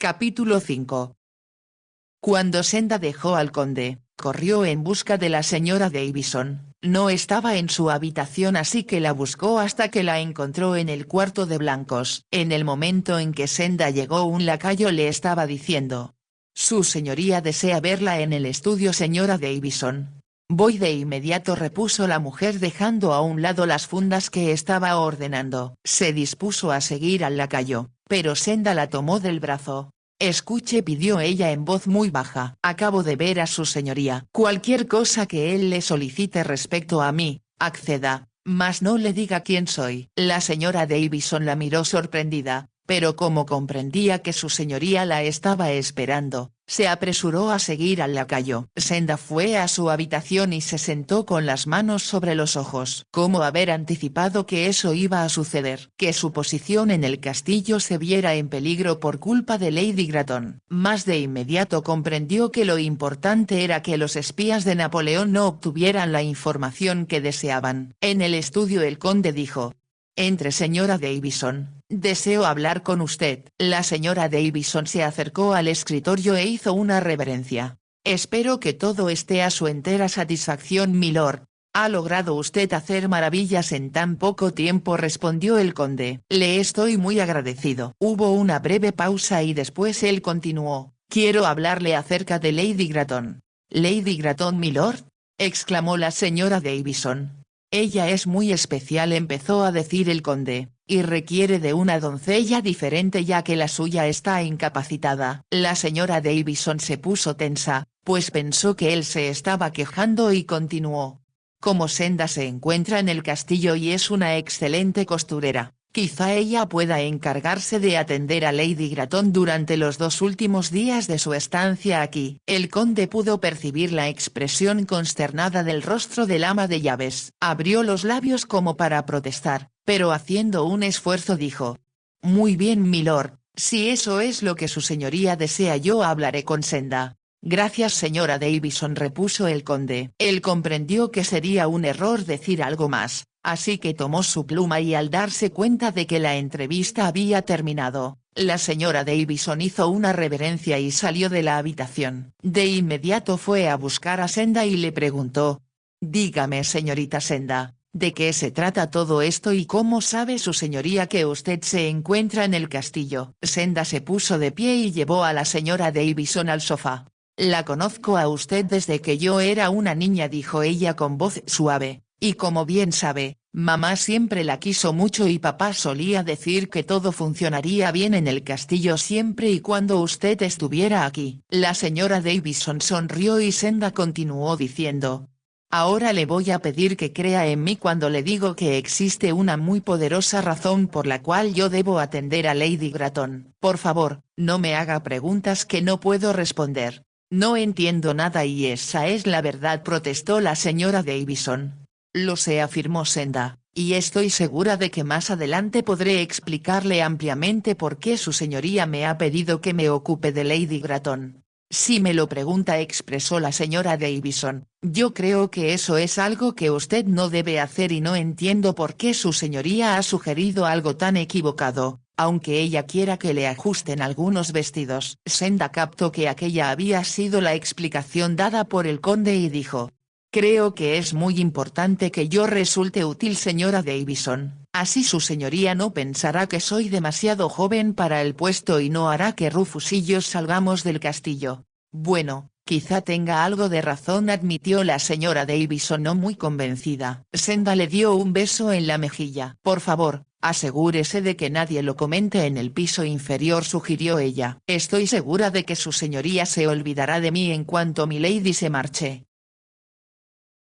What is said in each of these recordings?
Capítulo 5. Cuando Senda dejó al conde, corrió en busca de la señora Davison. No estaba en su habitación, así que la buscó hasta que la encontró en el cuarto de blancos. En el momento en que Senda llegó, un lacayo le estaba diciendo: «Su señoría desea verla en el estudio, señora Davison». «Voy de inmediato», repuso la mujer dejando a un lado las fundas que estaba ordenando. Se dispuso a seguir al lacayo, pero Senda la tomó del brazo. «Escuche», pidió ella en voz muy baja. «Acabo de ver a su señoría. Cualquier cosa que él le solicite respecto a mí, acceda, mas no le diga quién soy». La señora Davison la miró sorprendida, pero como comprendía que su señoría la estaba esperando, se apresuró a seguir al lacayo. Senda fue a su habitación y se sentó con las manos sobre los ojos. ¿Cómo haber anticipado que eso iba a suceder? Que su posición en el castillo se viera en peligro por culpa de Lady Gratton. Más de inmediato comprendió que lo importante era que los espías de Napoleón no obtuvieran la información que deseaban. En el estudio el conde dijo: «Entre, señora Davison, deseo hablar con usted». La señora Davison se acercó al escritorio e hizo una reverencia. «Espero que todo esté a su entera satisfacción, milord. Ha logrado usted hacer maravillas en tan poco tiempo», respondió el conde. «Le estoy muy agradecido». Hubo una breve pausa y después él continuó: «Quiero hablarle acerca de Lady Gratton». «¿Lady Gratton, milord?», exclamó la señora Davison. «Ella es muy especial», empezó a decir el conde, «y requiere de una doncella diferente ya que la suya está incapacitada». La señora Davison se puso tensa, pues pensó que él se estaba quejando y continuó: «Como Senda se encuentra en el castillo y es una excelente costurera, quizá ella pueda encargarse de atender a Lady Gratton durante los 2 últimos días de su estancia aquí». El conde pudo percibir la expresión consternada del rostro del ama de llaves. Abrió los labios como para protestar, pero haciendo un esfuerzo dijo: «Muy bien, milord, si eso es lo que su señoría desea, yo hablaré con Senda». «Gracias, señora Davison», repuso el conde. Él comprendió que sería un error decir algo más, así que tomó su pluma y al darse cuenta de que la entrevista había terminado, la señora Davison hizo una reverencia y salió de la habitación. De inmediato fue a buscar a Senda y le preguntó: «Dígame, señorita Senda, ¿de qué se trata todo esto y cómo sabe su señoría que usted se encuentra en el castillo?». Senda se puso de pie y llevó a la señora Davison al sofá. «La conozco a usted desde que yo era una niña», dijo ella con voz suave, «y como bien sabe, mamá siempre la quiso mucho y papá solía decir que todo funcionaría bien en el castillo siempre y cuando usted estuviera aquí». La señora Davison sonrió y Senda continuó diciendo: «Ahora le voy a pedir que crea en mí cuando le digo que existe una muy poderosa razón por la cual yo debo atender a Lady Gratton. Por favor, no me haga preguntas que no puedo responder. No entiendo nada y esa es la verdad», protestó la señora Davison. «Lo sé», afirmó Senda, «y estoy segura de que más adelante podré explicarle ampliamente por qué su señoría me ha pedido que me ocupe de Lady Gratton». «Si me lo pregunta», expresó la señora Davison, «yo creo que eso es algo que usted no debe hacer y no entiendo por qué su señoría ha sugerido algo tan equivocado, aunque ella quiera que le ajusten algunos vestidos». Senda captó que aquella había sido la explicación dada por el conde y dijo: «Creo que es muy importante que yo resulte útil, señora Davison, así su señoría no pensará que soy demasiado joven para el puesto y no hará que Rufus y yo salgamos del castillo». «Bueno, quizá tenga algo de razón», admitió la señora Davison no muy convencida. Senda le dio un beso en la mejilla. «Por favor, asegúrese de que nadie lo comente en el piso inferior», sugirió ella. «Estoy segura de que su señoría se olvidará de mí en cuanto milady se marche».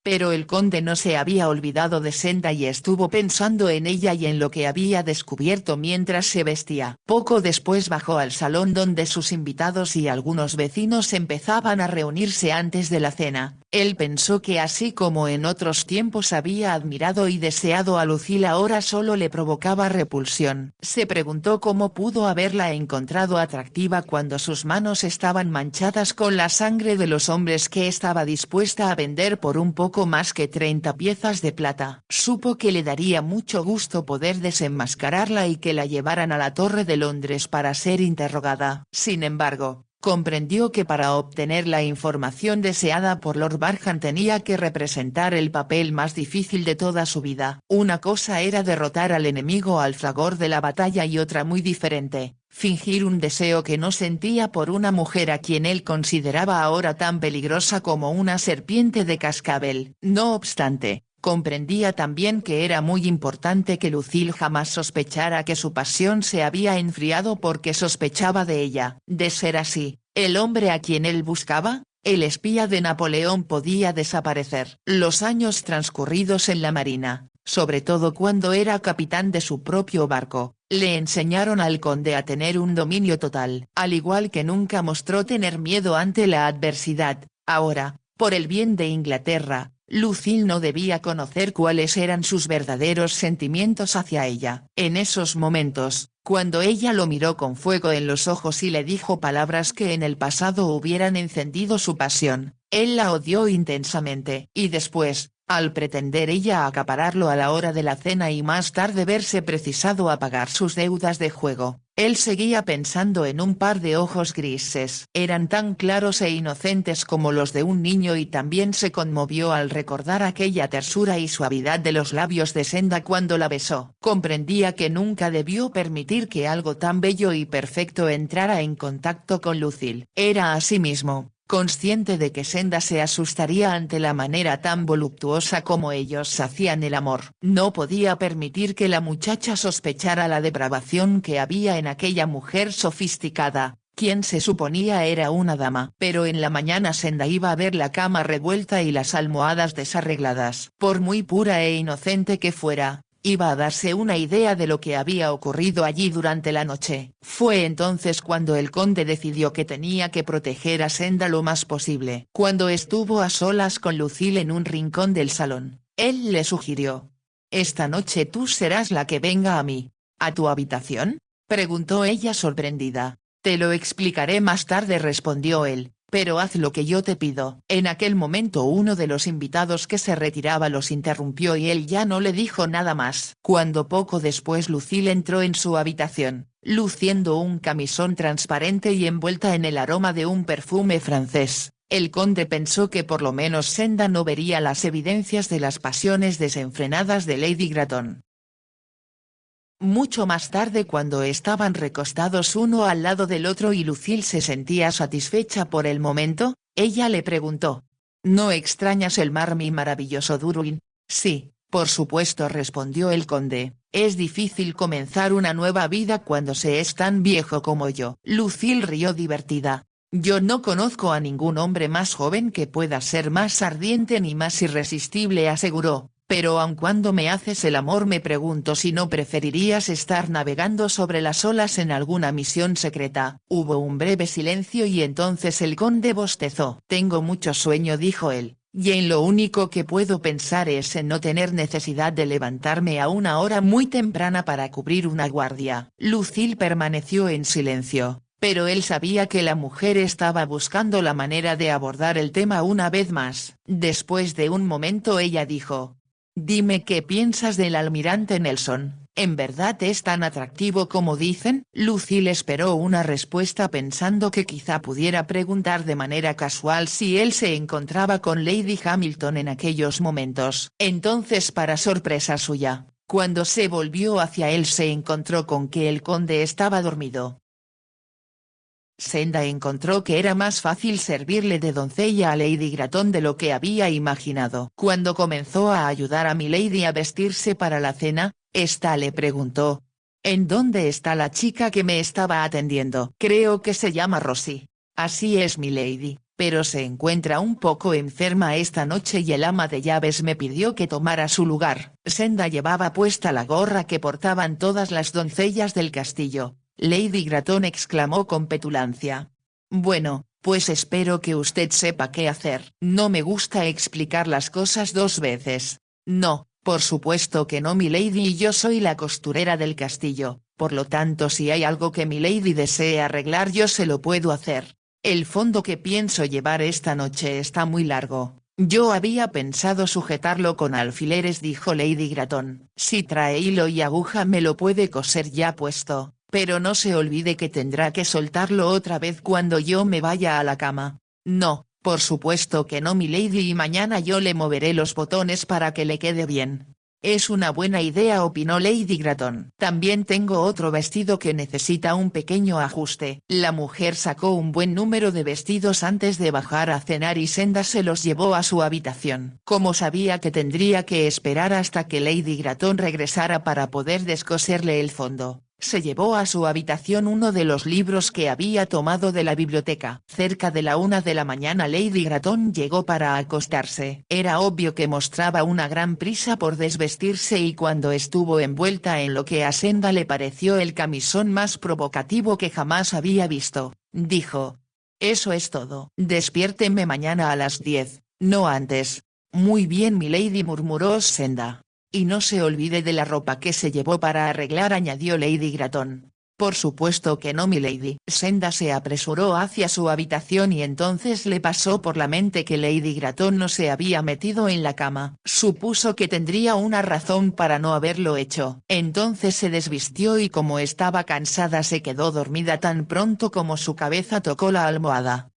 Pero el conde no se había olvidado de Senda y estuvo pensando en ella y en lo que había descubierto mientras se vestía. Poco después bajó al salón donde sus invitados y algunos vecinos empezaban a reunirse antes de la cena. Él pensó que así como en otros tiempos había admirado y deseado a Lucille, ahora solo le provocaba repulsión. Se preguntó cómo pudo haberla encontrado atractiva cuando sus manos estaban manchadas con la sangre de los hombres que estaba dispuesta a vender por un poco más que 30 piezas de plata. Supo que le daría mucho gusto poder desenmascararla y que la llevaran a la Torre de Londres para ser interrogada. Sin embargo, comprendió que para obtener la información deseada por Lord Barham tenía que representar el papel más difícil de toda su vida. Una cosa era derrotar al enemigo al fragor de la batalla y otra muy diferente, fingir un deseo que no sentía por una mujer a quien él consideraba ahora tan peligrosa como una serpiente de cascabel. No obstante, comprendía también que era muy importante que Lucille jamás sospechara que su pasión se había enfriado porque sospechaba de ella. De ser así, el hombre a quien él buscaba, el espía de Napoleón, podía desaparecer. Los años transcurridos en la marina, sobre todo cuando era capitán de su propio barco, le enseñaron al conde a tener un dominio total. Al igual que nunca mostró tener miedo ante la adversidad, ahora, por el bien de Inglaterra, Lucille no debía conocer cuáles eran sus verdaderos sentimientos hacia ella. En esos momentos, cuando ella lo miró con fuego en los ojos y le dijo palabras que en el pasado hubieran encendido su pasión, él la odió intensamente. Y después, al pretender ella acapararlo a la hora de la cena y más tarde verse precisado a pagar sus deudas de juego, él seguía pensando en un par de ojos grises. Eran tan claros e inocentes como los de un niño, y también se conmovió al recordar aquella tersura y suavidad de los labios de Senda cuando la besó. Comprendía que nunca debió permitir que algo tan bello y perfecto entrara en contacto con Lucille. Era asimismo consciente de que Senda se asustaría ante la manera tan voluptuosa como ellos hacían el amor. No podía permitir que la muchacha sospechara la depravación que había en aquella mujer sofisticada, quien se suponía era una dama. Pero en la mañana Senda iba a ver la cama revuelta y las almohadas desarregladas. Por muy pura e inocente que fuera, iba a darse una idea de lo que había ocurrido allí durante la noche. Fue entonces cuando el conde decidió que tenía que proteger a Senda lo más posible. Cuando estuvo a solas con Lucille en un rincón del salón, él le sugirió: «Esta noche tú serás la que venga a mí». «¿A tu habitación?», preguntó ella sorprendida. «Te lo explicaré más tarde», respondió él, «pero haz lo que yo te pido». En aquel momento uno de los invitados que se retiraba los interrumpió y él ya no le dijo nada más. Cuando poco después Lucille entró en su habitación, luciendo un camisón transparente y envuelta en el aroma de un perfume francés, el conde pensó que por lo menos Senda no vería las evidencias de las pasiones desenfrenadas de Lady Gratton. Mucho más tarde, cuando estaban recostados uno al lado del otro y Lucille se sentía satisfecha por el momento, ella le preguntó: «¿No extrañas el mar, mi maravilloso Durwin?». «Sí, por supuesto», respondió el conde. «Es difícil comenzar una nueva vida cuando se es tan viejo como yo». Lucille rió divertida. «Yo no conozco a ningún hombre más joven que pueda ser más ardiente ni más irresistible», aseguró. «Pero aun cuando me haces el amor me pregunto si no preferirías estar navegando sobre las olas en alguna misión secreta». Hubo un breve silencio y entonces el conde bostezó. «Tengo mucho sueño», dijo él, «y en lo único que puedo pensar es en no tener necesidad de levantarme a una hora muy temprana para cubrir una guardia». Lucille permaneció en silencio, pero él sabía que la mujer estaba buscando la manera de abordar el tema una vez más. Después de un momento ella dijo: «Dime qué piensas del almirante Nelson, ¿en verdad es tan atractivo como dicen?». Lucille esperó una respuesta pensando que quizá pudiera preguntar de manera casual si él se encontraba con Lady Hamilton en aquellos momentos. Entonces, para sorpresa suya, cuando se volvió hacia él se encontró con que el conde estaba dormido. Senda encontró que era más fácil servirle de doncella a Lady Gratton de lo que había imaginado. Cuando comenzó a ayudar a milady a vestirse para la cena, ésta le preguntó: «¿En dónde está la chica que me estaba atendiendo?». «Creo que se llama Rosie». «Así es, milady, pero se encuentra un poco enferma esta noche y el ama de llaves me pidió que tomara su lugar». Senda llevaba puesta la gorra que portaban todas las doncellas del castillo. Lady Gratton exclamó con petulancia: «Bueno, Pues espero que usted sepa qué hacer. No me gusta explicar las cosas dos veces. No, por supuesto que no, milady, y yo soy la costurera del castillo, por lo tanto si hay algo que milady desee arreglar yo se lo puedo hacer. El fondo que pienso llevar esta noche está muy largo. Yo había pensado sujetarlo con alfileres, dijo Lady Gratton. Si trae hilo y aguja me lo puede coser ya puesto, pero no se olvide que tendrá que soltarlo otra vez cuando yo me vaya a la cama. No, por supuesto que no, milady, y mañana yo le moveré los botones para que le quede bien. Es una buena idea, opinó Lady Gratton. También tengo otro vestido que necesita un pequeño ajuste. La mujer sacó un buen número de vestidos antes de bajar a cenar y Senda se los llevó a su habitación. Como sabía que tendría que esperar hasta que Lady Gratton regresara para poder descoserle el fondo, se llevó a su habitación uno de los libros que había tomado de la biblioteca. Cerca de la 1 de la mañana Lady Gratton llegó para acostarse. Era obvio que mostraba una gran prisa por desvestirse y cuando estuvo envuelta en lo que a Senda le pareció el camisón más provocativo que jamás había visto, dijo: «Eso es todo. Despiérteme mañana a las 10, no antes». «Muy bien, milady», murmuró Senda. «Y no se olvide de la ropa que se llevó para arreglar», añadió Lady Gratton. «Por supuesto que no, milady». Senda se apresuró hacia su habitación y entonces le pasó por la mente que Lady Gratton no se había metido en la cama. Supuso que tendría una razón para no haberlo hecho. Entonces se desvistió y como estaba cansada se quedó dormida tan pronto como su cabeza tocó la almohada.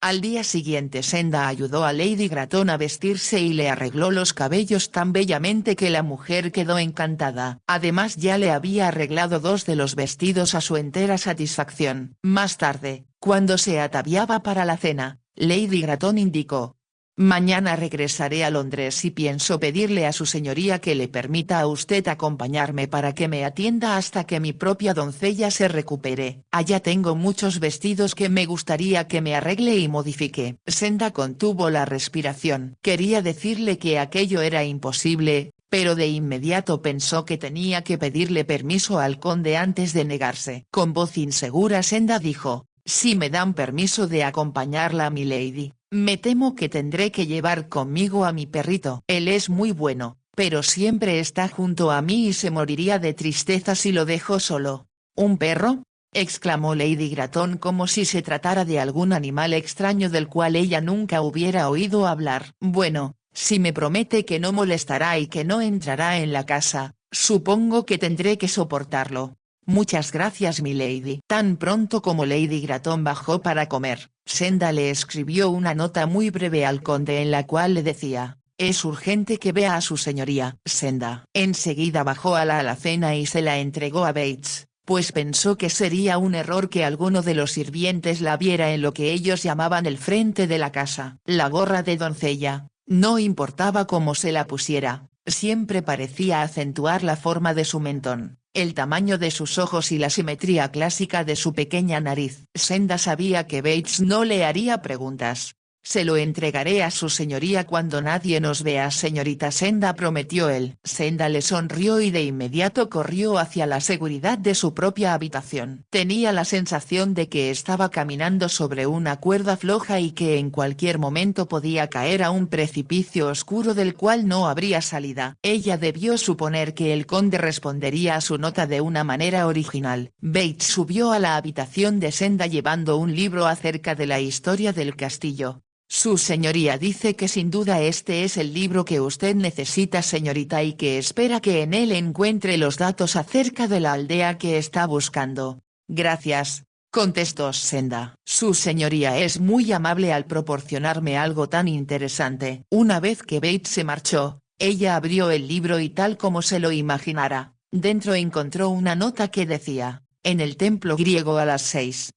Al día siguiente Senda ayudó a Lady Gratton a vestirse y le arregló los cabellos tan bellamente que la mujer quedó encantada. Además ya le había arreglado dos de los vestidos a su entera satisfacción. Más tarde, cuando se ataviaba para la cena, Lady Gratton indicó: «Mañana regresaré a Londres y pienso pedirle a su señoría que le permita a usted acompañarme para que me atienda hasta que mi propia doncella se recupere. Allá tengo muchos vestidos que me gustaría que me arregle y modifique». Senda contuvo la respiración. Quería decirle que aquello era imposible, pero de inmediato pensó que tenía que pedirle permiso al conde antes de negarse. Con voz insegura Senda dijo: «Si me dan permiso de acompañarla, milady, me temo que tendré que llevar conmigo a mi perrito. Él es muy bueno, pero siempre está junto a mí y se moriría de tristeza si lo dejo solo». «¿Un perro?», exclamó Lady Gratton como si se tratara de algún animal extraño del cual ella nunca hubiera oído hablar. «Bueno, si me promete que no molestará y que no entrará en la casa, supongo que tendré que soportarlo». «Muchas gracias, milady». Tan pronto como Lady Gratton bajó para comer, Senda le escribió una nota muy breve al conde en la cual le decía: «Es urgente que vea a su señoría». Senda enseguida bajó a la alacena y se la entregó a Bates, pues pensó que sería un error que alguno de los sirvientes la viera en lo que ellos llamaban el frente de la casa. La gorra de doncella, no importaba cómo se la pusiera, siempre parecía acentuar la forma de su mentón, el tamaño de sus ojos y la simetría clásica de su pequeña nariz. Senda sabía que Bates no le haría preguntas. «Se lo entregaré a su señoría cuando nadie nos vea, señorita Senda», prometió él. Senda le sonrió y de inmediato corrió hacia la seguridad de su propia habitación. Tenía la sensación de que estaba caminando sobre una cuerda floja y que en cualquier momento podía caer a un precipicio oscuro del cual no habría salida. Ella debió suponer que el conde respondería a su nota de una manera original. Bates subió a la habitación de Senda llevando un libro acerca de la historia del castillo. «Su señoría dice que sin duda este es el libro que usted necesita, señorita, y que espera que en él encuentre los datos acerca de la aldea que está buscando». «Gracias», contestó Senda. «Su señoría es muy amable al proporcionarme algo tan interesante». Una vez que Bates se marchó, ella abrió el libro y tal como se lo imaginara, dentro encontró una nota que decía: «En el templo griego a las 6».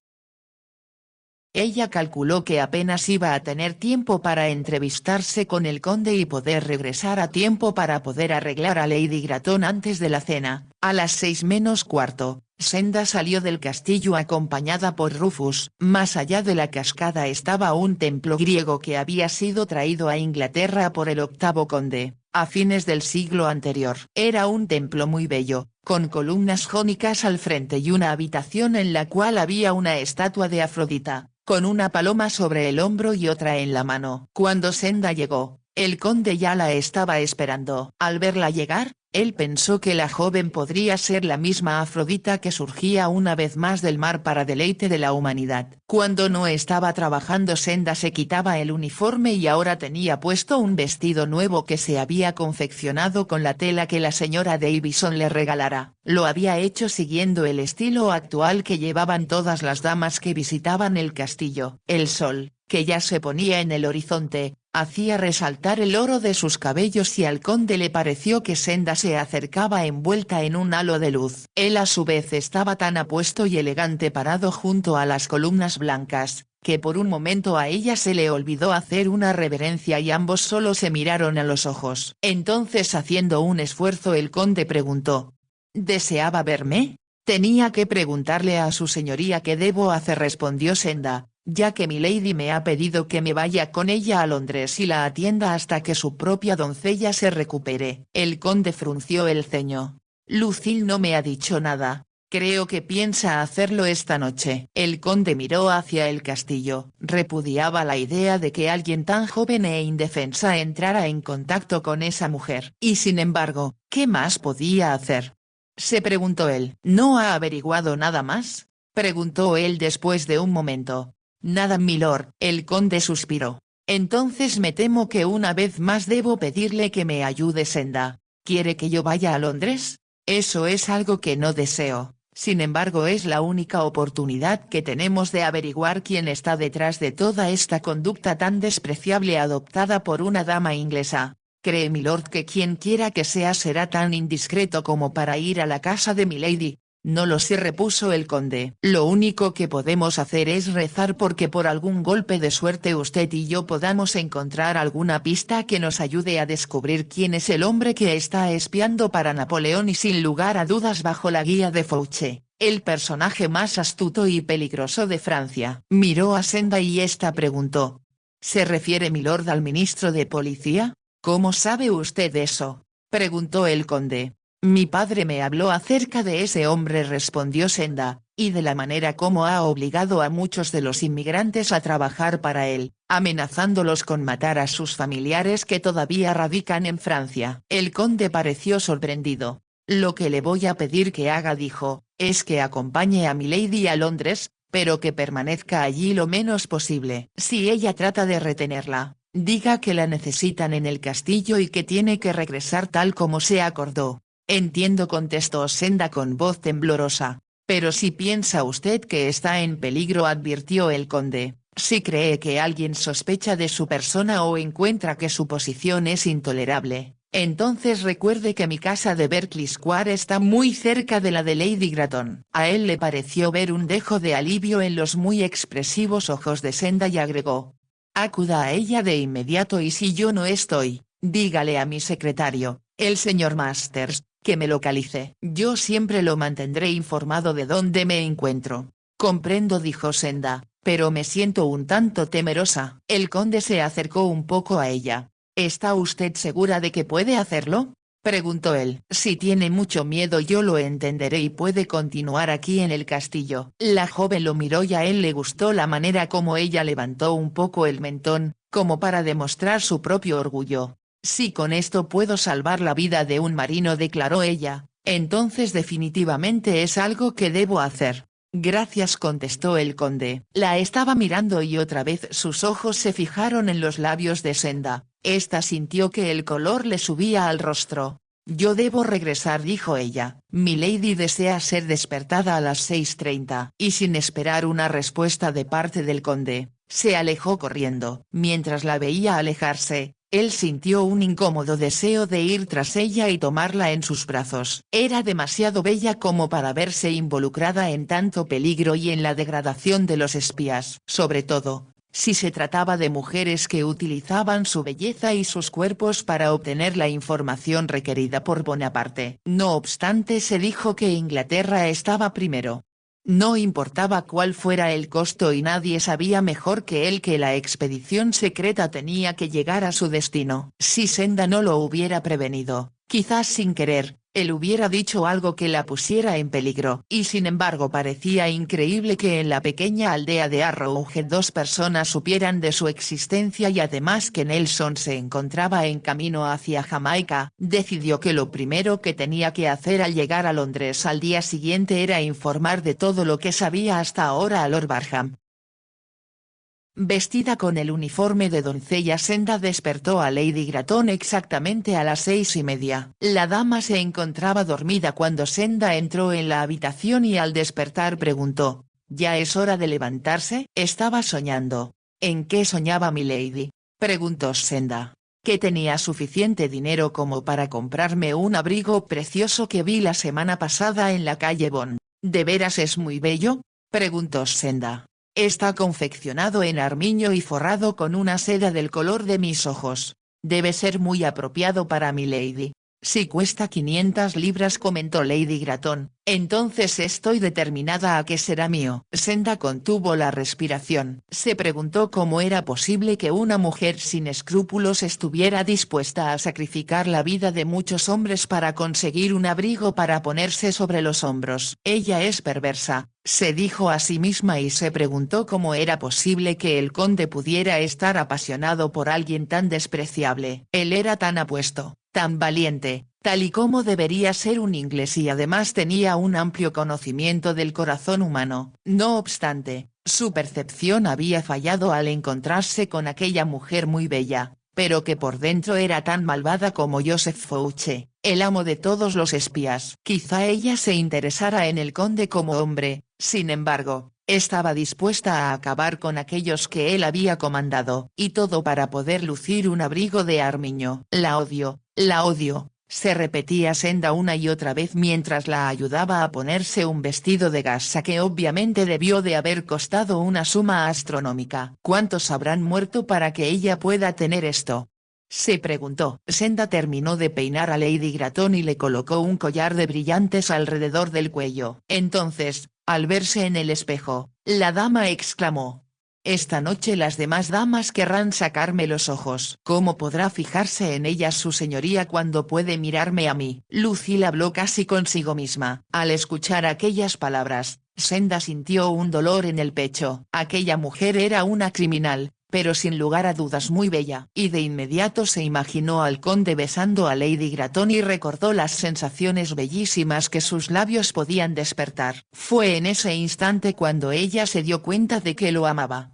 Ella calculó que apenas iba a tener tiempo para entrevistarse con el conde y poder regresar a tiempo para poder arreglar a Lady Gratton antes de la cena. A las 6 menos cuarto, Senda salió del castillo acompañada por Rufus. Más allá de la cascada estaba un templo griego que había sido traído a Inglaterra por el octavo conde, a fines del siglo anterior. Era un templo muy bello, con columnas jónicas al frente y una habitación en la cual había una estatua de Afrodita, con una paloma sobre el hombro y otra en la mano. Cuando Senda llegó, el conde ya la estaba esperando. Al verla llegar, él pensó que la joven podría ser la misma Afrodita que surgía una vez más del mar para deleite de la humanidad. Cuando no estaba trabajando, Senda se quitaba el uniforme y ahora tenía puesto un vestido nuevo que se había confeccionado con la tela que la señora Davison le regalara. Lo había hecho siguiendo el estilo actual que llevaban todas las damas que visitaban el castillo. El sol, que ya se ponía en el horizonte, hacía resaltar el oro de sus cabellos y al conde le pareció que Senda se acercaba envuelta en un halo de luz. Él a su vez estaba tan apuesto y elegante parado junto a las columnas blancas, que por un momento a ella se le olvidó hacer una reverencia y ambos solo se miraron a los ojos. Entonces, haciendo un esfuerzo, el conde preguntó: ¿Deseaba verme? Tenía que preguntarle a su señoría qué debo hacer, respondió Senda, ya que milady me ha pedido que me vaya con ella a Londres y la atienda hasta que su propia doncella se recupere. El conde frunció el ceño. Lucille no me ha dicho nada. Creo que piensa hacerlo esta noche. El conde miró hacia el castillo. Repudiaba la idea de que alguien tan joven e indefensa entrara en contacto con esa mujer. Y sin embargo, ¿qué más podía hacer? Se preguntó él. ¿No ha averiguado nada más? Preguntó él después de un momento. Nada, milord. El conde suspiró. Entonces me temo que una vez más debo pedirle que me ayude. Senda, ¿quiere que yo vaya a Londres? Eso es algo que no deseo. Sin embargo, es la única oportunidad que tenemos de averiguar quién está detrás de toda esta conducta tan despreciable adoptada por una dama inglesa. ¿Cree milord que quien quiera que sea será tan indiscreto como para ir a la casa de milady? No lo sé, repuso el conde. Lo único que podemos hacer es rezar porque por algún golpe de suerte usted y yo podamos encontrar alguna pista que nos ayude a descubrir quién es el hombre que está espiando para Napoleón y sin lugar a dudas bajo la guía de Fouché, el personaje más astuto y peligroso de Francia. Miró a Senda y ésta preguntó: ¿Se refiere milord al ministro de policía? ¿Cómo sabe usted eso? Preguntó el conde. Mi padre me habló acerca de ese hombre, respondió Senda, y de la manera como ha obligado a muchos de los inmigrantes a trabajar para él, amenazándolos con matar a sus familiares que todavía radican en Francia. El conde pareció sorprendido. Lo que le voy a pedir que haga, dijo, es que acompañe a milady a Londres, pero que permanezca allí lo menos posible. Si ella trata de retenerla, diga que la necesitan en el castillo y que tiene que regresar tal como se acordó. Entiendo, contestó Senda con voz temblorosa. Pero si piensa usted que está en peligro, advirtió el conde, si cree que alguien sospecha de su persona o encuentra que su posición es intolerable, entonces recuerde que mi casa de Berkeley Square está muy cerca de la de Lady Gratton. A él le pareció ver un dejo de alivio en los muy expresivos ojos de Senda y agregó: acuda a ella de inmediato y si yo no estoy, dígale a mi secretario, el señor Masters, que me localice. Yo siempre lo mantendré informado de dónde me encuentro. Comprendo, dijo Senda, pero me siento un tanto temerosa. El conde se acercó un poco a ella. ¿Está usted segura de que puede hacerlo? Preguntó él. Si tiene mucho miedo yo lo entenderé y puede continuar aquí en el castillo. La joven lo miró y a él le gustó la manera como ella levantó un poco el mentón, como para demostrar su propio orgullo. Si con esto puedo salvar la vida de un marino, declaró ella, entonces definitivamente es algo que debo hacer. Gracias, contestó el conde. La estaba mirando y otra vez sus ojos se fijaron en los labios de Senda. Esta sintió que el color le subía al rostro. Yo debo regresar, dijo ella. Milady desea ser despertada a las 6:30. Y sin esperar una respuesta de parte del conde, se alejó corriendo. Mientras la veía alejarse, él sintió un incómodo deseo de ir tras ella y tomarla en sus brazos. Era demasiado bella como para verse involucrada en tanto peligro y en la degradación de los espías. Sobre todo, si se trataba de mujeres que utilizaban su belleza y sus cuerpos para obtener la información requerida por Bonaparte. No obstante, se dijo que Inglaterra estaba primero. No importaba cuál fuera el costo y nadie sabía mejor que él que la expedición secreta tenía que llegar a su destino. Si Senda no lo hubiera prevenido, quizás sin querer, él hubiera dicho algo que la pusiera en peligro. Y sin embargo parecía increíble que en la pequeña aldea de Arrowhead 2 personas supieran de su existencia y además que Nelson se encontraba en camino hacia Jamaica. Decidió que lo primero que tenía que hacer al llegar a Londres al día siguiente era informar de todo lo que sabía hasta ahora a Lord Barham. Vestida con el uniforme de doncella, Senda despertó a Lady Gratton exactamente a las 6:30. La dama se encontraba dormida cuando Senda entró en la habitación y al despertar preguntó, ¿ya es hora de levantarse? Estaba soñando. ¿En qué soñaba milady?, preguntó Senda. Que tenía suficiente dinero como para comprarme un abrigo precioso que vi la semana pasada en la calle Bond. ¿De veras es muy bello?, preguntó Senda. Está confeccionado en armiño y forrado con una seda del color de mis ojos. Debe ser muy apropiado para mi lady. Si cuesta 500 libras, comentó Lady Gratton, entonces estoy determinada a que será mío. Senda contuvo la respiración. Se preguntó cómo era posible que una mujer sin escrúpulos estuviera dispuesta a sacrificar la vida de muchos hombres para conseguir un abrigo para ponerse sobre los hombros. Ella es perversa, se dijo a sí misma, y se preguntó cómo era posible que el conde pudiera estar apasionado por alguien tan despreciable. Él era tan apuesto, tan valiente, tal y como debería ser un inglés, y además tenía un amplio conocimiento del corazón humano. No obstante, su percepción había fallado al encontrarse con aquella mujer muy bella, pero que por dentro era tan malvada como Joseph Fouché, el amo de todos los espías. Quizá ella se interesara en el conde como hombre, sin embargo, estaba dispuesta a acabar con aquellos que él había comandado, y todo para poder lucir un abrigo de armiño. La odio, se repetía Senda una y otra vez mientras la ayudaba a ponerse un vestido de gasa que obviamente debió de haber costado una suma astronómica. ¿Cuántos habrán muerto para que ella pueda tener esto?, se preguntó. Senda terminó de peinar a Lady Gratton y le colocó un collar de brillantes alrededor del cuello. Entonces, al verse en el espejo, la dama exclamó: «Esta noche las demás damas querrán sacarme los ojos». «¿Cómo podrá fijarse en ellas su señoría cuando puede mirarme a mí?». Lucille habló casi consigo misma. Al escuchar aquellas palabras, Senda sintió un dolor en el pecho. Aquella mujer era una criminal, pero sin lugar a dudas muy bella. Y de inmediato se imaginó al conde besando a Lady Gratton y recordó las sensaciones bellísimas que sus labios podían despertar. Fue en ese instante cuando ella se dio cuenta de que lo amaba.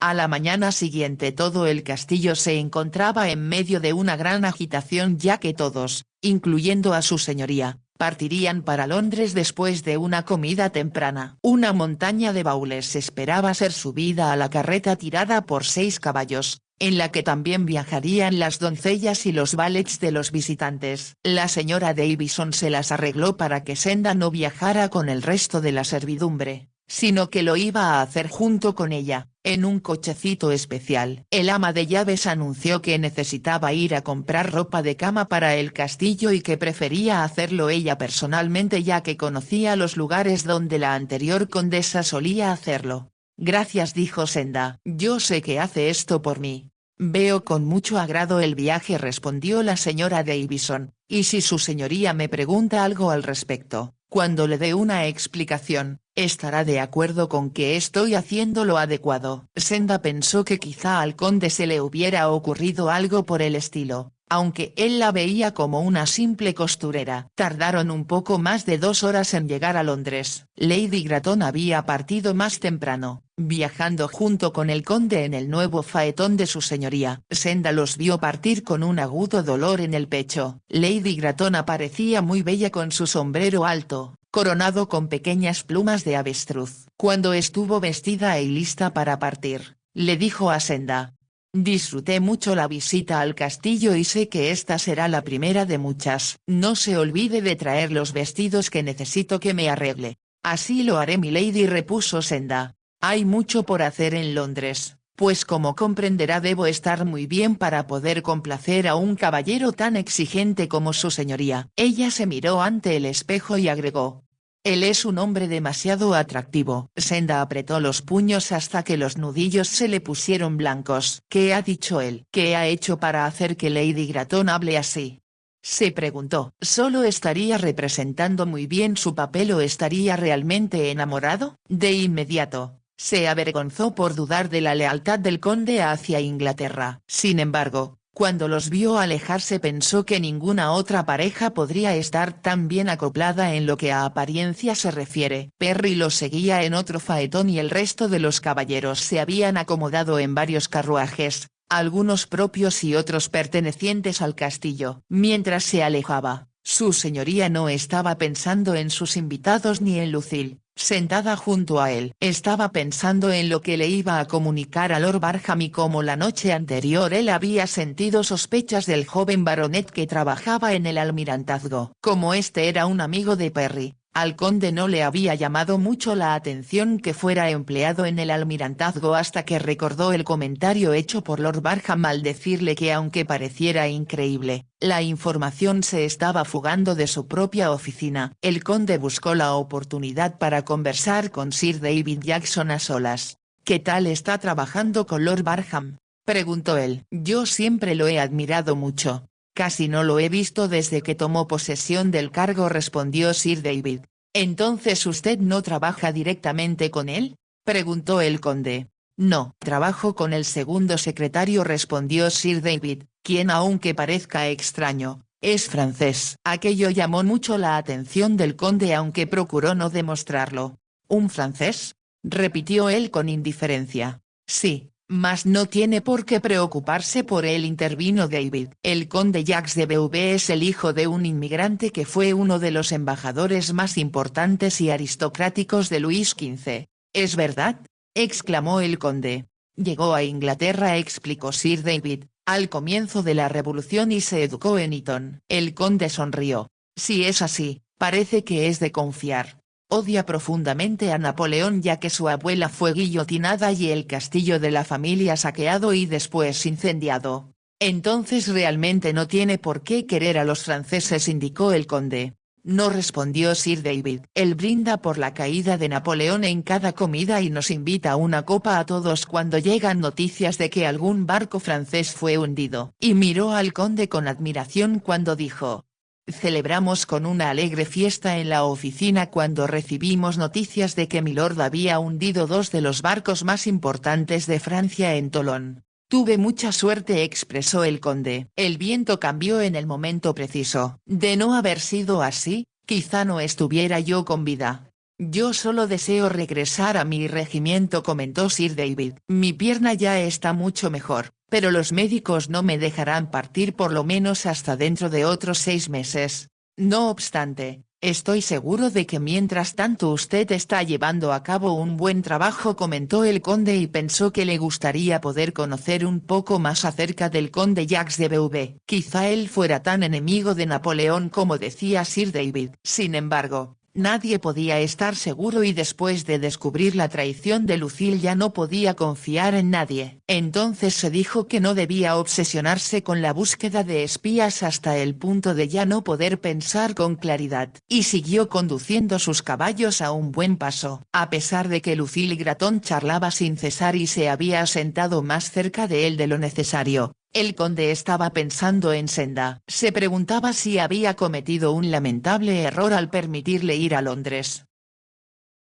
A la mañana siguiente todo el castillo se encontraba en medio de una gran agitación, ya que todos, incluyendo a su señoría, partirían para Londres después de una comida temprana. Una montaña de baúles esperaba ser subida a la carreta tirada por 6 caballos, en la que también viajarían las doncellas y los valets de los visitantes. La señora Davison se las arregló para que Senda no viajara con el resto de la servidumbre, sino que lo iba a hacer junto con ella, en un cochecito especial. El ama de llaves anunció que necesitaba ir a comprar ropa de cama para el castillo y que prefería hacerlo ella personalmente, ya que conocía los lugares donde la anterior condesa solía hacerlo. «Gracias», dijo Senda. «Yo sé que hace esto por mí». «Veo con mucho agrado el viaje», respondió la señora Davison, «y si su señoría me pregunta algo al respecto, cuando le dé una explicación, estará de acuerdo con que estoy haciendo lo adecuado». Senda pensó que quizá al conde se le hubiera ocurrido algo por el estilo, aunque él la veía como una simple costurera. Tardaron un poco más de 2 horas en llegar a Londres. Lady Gratton había partido más temprano, viajando junto con el conde en el nuevo faetón de su señoría. Senda los vio partir con un agudo dolor en el pecho. Lady Gratton aparecía muy bella con su sombrero alto, coronado con pequeñas plumas de avestruz. Cuando estuvo vestida y lista para partir, le dijo a Senda: «Disfruté mucho la visita al castillo y sé que esta será la primera de muchas. No se olvide de traer los vestidos que necesito que me arregle». «Así lo haré, milady», repuso Senda. Hay mucho por hacer en Londres, pues como comprenderá debo estar muy bien para poder complacer a un caballero tan exigente como su señoría. Ella se miró ante el espejo y agregó: él es un hombre demasiado atractivo. Senda apretó los puños hasta que los nudillos se le pusieron blancos. ¿Qué ha dicho él? ¿Qué ha hecho para hacer que Lady Gratton hable así? Se preguntó. ¿Solo estaría representando muy bien su papel o estaría realmente enamorado? De inmediato, se avergonzó por dudar de la lealtad del conde hacia Inglaterra. Sin embargo, cuando los vio alejarse pensó que ninguna otra pareja podría estar tan bien acoplada en lo que a apariencia se refiere. Perry los seguía en otro faetón y el resto de los caballeros se habían acomodado en varios carruajes, algunos propios y otros pertenecientes al castillo. Mientras se alejaba, su señoría no estaba pensando en sus invitados ni en Lucille, sentada junto a él. Estaba pensando en lo que le iba a comunicar a Lord Barham y como la noche anterior él había sentido sospechas del joven baronet que trabajaba en el almirantazgo. Como este era un amigo de Perry, al conde no le había llamado mucho la atención que fuera empleado en el almirantazgo hasta que recordó el comentario hecho por Lord Barham al decirle que aunque pareciera increíble, la información se estaba fugando de su propia oficina. El conde buscó la oportunidad para conversar con Sir David Jackson a solas. ¿Qué tal está trabajando con Lord Barham?, preguntó él. Yo siempre lo he admirado mucho. Casi no lo he visto desde que tomó posesión del cargo, respondió Sir David. ¿Entonces usted no trabaja directamente con él?, preguntó el conde. No, trabajo con el segundo secretario, respondió Sir David, quien aunque parezca extraño, es francés. Aquello llamó mucho la atención del conde aunque procuró no demostrarlo. ¿Un francés?, repitió él con indiferencia. Sí. Mas no tiene por qué preocuparse por él, intervino David. El conde Jacques de Beauvais es el hijo de un inmigrante que fue uno de los embajadores más importantes y aristocráticos de Luis XV. ¿Es verdad?, exclamó el conde. Llegó a Inglaterra, explicó Sir David, al comienzo de la revolución y se educó en Eton. El conde sonrió. Si es así, parece que es de confiar. Odia profundamente a Napoleón ya que su abuela fue guillotinada y el castillo de la familia saqueado y después incendiado. Entonces realmente no tiene por qué querer a los franceses, indicó el conde. No, respondió Sir David. Él brinda por la caída de Napoleón en cada comida y nos invita a una copa a todos cuando llegan noticias de que algún barco francés fue hundido. Y miró al conde con admiración cuando dijo: celebramos con una alegre fiesta en la oficina cuando recibimos noticias de que milord había hundido dos de los barcos más importantes de Francia en Tolón. Tuve mucha suerte, expresó el conde. El viento cambió en el momento preciso. De no haber sido así, quizá no estuviera yo con vida. Yo solo deseo regresar a mi regimiento, comentó Sir David. Mi pierna ya está mucho mejor, pero los médicos no me dejarán partir por lo menos hasta dentro de otros 6 meses. No obstante, estoy seguro de que mientras tanto usted está llevando a cabo un buen trabajo, comentó el conde y pensó que le gustaría poder conocer un poco más acerca del conde Jacques de Beauvais. Quizá él fuera tan enemigo de Napoleón como decía Sir David. Sin embargo, nadie podía estar seguro y después de descubrir la traición de Lucille ya no podía confiar en nadie. Entonces se dijo que no debía obsesionarse con la búsqueda de espías hasta el punto de ya no poder pensar con claridad. Y siguió conduciendo sus caballos a un buen paso. A pesar de que Lucille Gratton charlaba sin cesar y se había sentado más cerca de él de lo necesario, el conde estaba pensando en Senda. Se preguntaba si había cometido un lamentable error al permitirle ir a Londres.